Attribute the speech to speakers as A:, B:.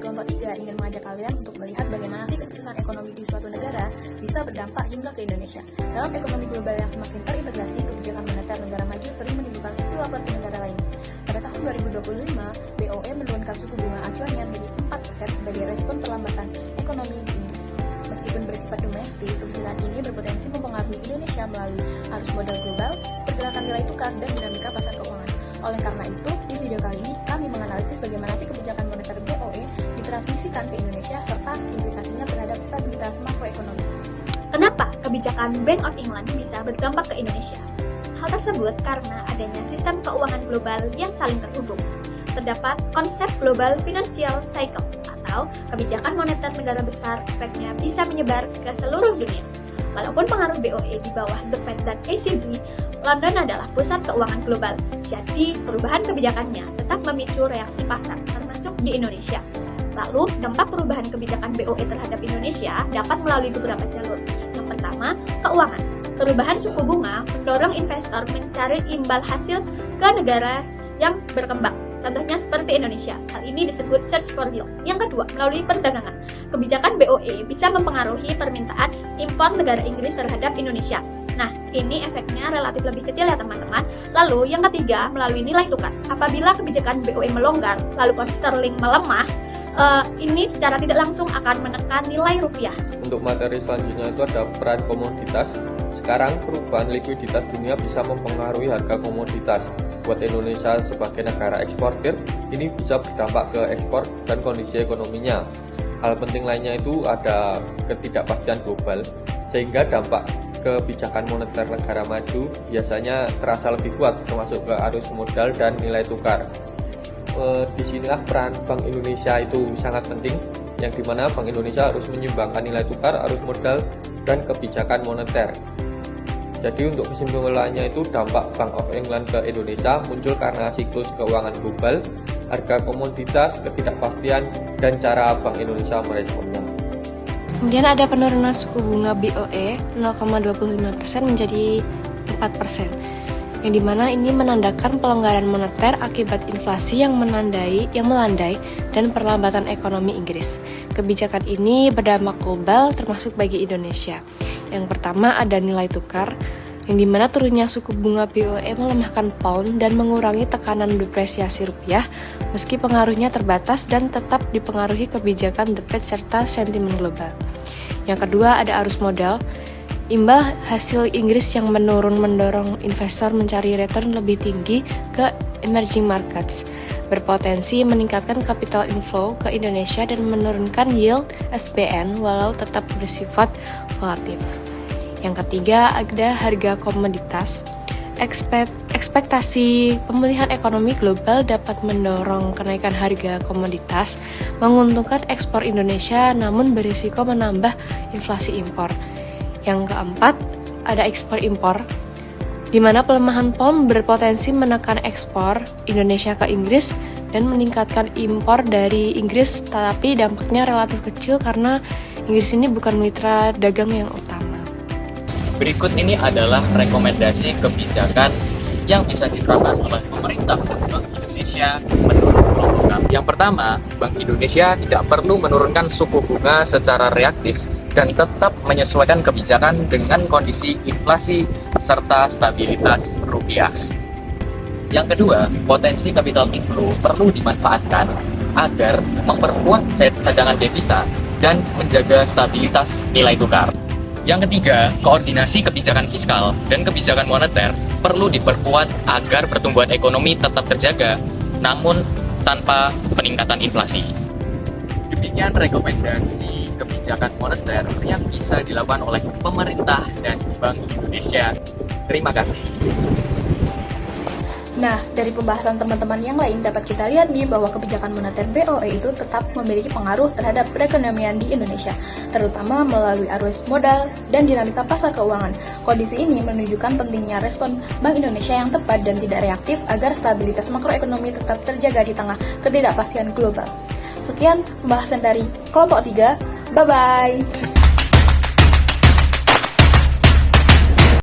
A: kelompok 3 ingin mengajak kalian untuk melihat bagaimana sih keputusan ekonomi di suatu negara bisa berdampak juga ke Indonesia. Dalam ekonomi global yang semakin terintegrasi, kebijakan moneter negara maju sering menimbulkan spillover ke negara lain. Pada tahun 2025, BOE menurunkan suku bunga acuannya menjadi 4% sebagai respon perlambatan ekonomi di Inggris. Meskipun bersifat domestik, kebijakan ini berpotensi mempengaruhi Indonesia melalui arus modal global, pergerakan nilai tukar, dan dinamika pasar keuangan. Oleh karena itu, di video kali ini kami menganalisis bagaimana sih kebijakan moneter BOE ditransmisikan ke Indonesia serta implikasinya terhadap stabilitas makroekonomi.
B: Kenapa kebijakan Bank of England bisa berdampak ke Indonesia? Hal tersebut karena adanya sistem keuangan global yang saling terhubung. Terdapat konsep global financial cycle atau kebijakan moneter negara besar efeknya bisa menyebar ke seluruh dunia. Walaupun pengaruh BOE di bawah The Fed dan ECB, London adalah pusat keuangan global, jadi perubahan kebijakannya tetap memicu reaksi pasar, termasuk di Indonesia. Lalu, dampak perubahan kebijakan BOE terhadap Indonesia dapat melalui beberapa jalur. Yang pertama, keuangan. Perubahan suku bunga mendorong investor mencari imbal hasil ke negara yang berkembang. Contohnya seperti Indonesia. Hal ini disebut search for yield. Yang kedua, melalui perdagangan. Kebijakan BOE bisa mempengaruhi permintaan impor negara Inggris terhadap Indonesia. Nah, ini efeknya relatif lebih kecil ya teman-teman. Lalu yang ketiga, melalui nilai tukar. Apabila kebijakan BOE melonggar, lalu pound sterling melemah, ini secara tidak langsung akan menekan nilai rupiah.
C: Untuk materi selanjutnya itu ada peran komoditas. Sekarang perubahan likuiditas dunia bisa mempengaruhi harga komoditas. Buat Indonesia sebagai negara eksportir, ini bisa berdampak ke ekspor dan kondisi ekonominya. Hal penting lainnya itu ada ketidakpastian global, sehingga dampak kebijakan moneter negara maju biasanya terasa lebih kuat, termasuk ke arus modal dan nilai tukar. Disinilah peran Bank Indonesia itu sangat penting, yang dimana Bank Indonesia harus menyeimbangkan nilai tukar, arus modal, dan kebijakan moneter. Jadi untuk kesimpulannya itu dampak Bank of England ke Indonesia muncul karena siklus keuangan global, harga komoditas, ketidakpastian, dan cara Bank Indonesia meresponnya.
D: Kemudian ada penurunan suku bunga BOE 0,25% menjadi 4%, yang dimana ini menandakan pelonggaran moneter akibat inflasi yang melandai dan perlambatan ekonomi Inggris. Kebijakan ini berdampak global termasuk bagi Indonesia. Yang pertama ada nilai tukar, yang dimana turunnya suku bunga BOE melemahkan pound dan mengurangi tekanan depresiasi rupiah, meski pengaruhnya terbatas dan tetap dipengaruhi kebijakan The Fed serta sentimen global. Yang kedua ada arus modal. Imbal hasil Inggris yang menurun mendorong investor mencari return lebih tinggi ke emerging markets, berpotensi meningkatkan capital inflow ke Indonesia dan menurunkan yield SBN walau tetap bersifat volatil. Yang ketiga ada harga komoditas. Ekspektasi pemulihan ekonomi global dapat mendorong kenaikan harga komoditas, menguntungkan ekspor Indonesia namun berisiko menambah inflasi impor. Yang keempat, ada ekspor impor, di mana pelemahan pound berpotensi menekan ekspor Indonesia ke Inggris dan meningkatkan impor dari Inggris, tetapi dampaknya relatif kecil karena Inggris ini bukan mitra dagang yang utama.
E: Berikut ini adalah rekomendasi kebijakan yang bisa diterapkan oleh pemerintah dan Bank Indonesia menurut program. Yang pertama, Bank Indonesia tidak perlu menurunkan suku bunga secara reaktif dan tetap menyesuaikan kebijakan dengan kondisi inflasi serta stabilitas rupiah. Yang kedua, potensi capital inflow perlu dimanfaatkan agar memperkuat cadangan devisa dan menjaga stabilitas nilai tukar. Yang ketiga, koordinasi kebijakan fiskal dan kebijakan moneter perlu diperkuat agar pertumbuhan ekonomi tetap terjaga, namun tanpa peningkatan inflasi. Demikian rekomendasi kebijakan moneter yang bisa dilakukan oleh pemerintah dan Bank Indonesia. Terima kasih.
A: Nah, dari pembahasan teman-teman yang lain dapat kita lihat nih bahwa kebijakan moneter BOE itu tetap memiliki pengaruh terhadap perekonomian di Indonesia, terutama melalui arus modal dan dinamika pasar keuangan. Kondisi ini menunjukkan pentingnya respon Bank Indonesia yang tepat dan tidak reaktif agar stabilitas makroekonomi tetap terjaga di tengah ketidakpastian global. Sekian pembahasan dari kelompok 3. Bye-bye!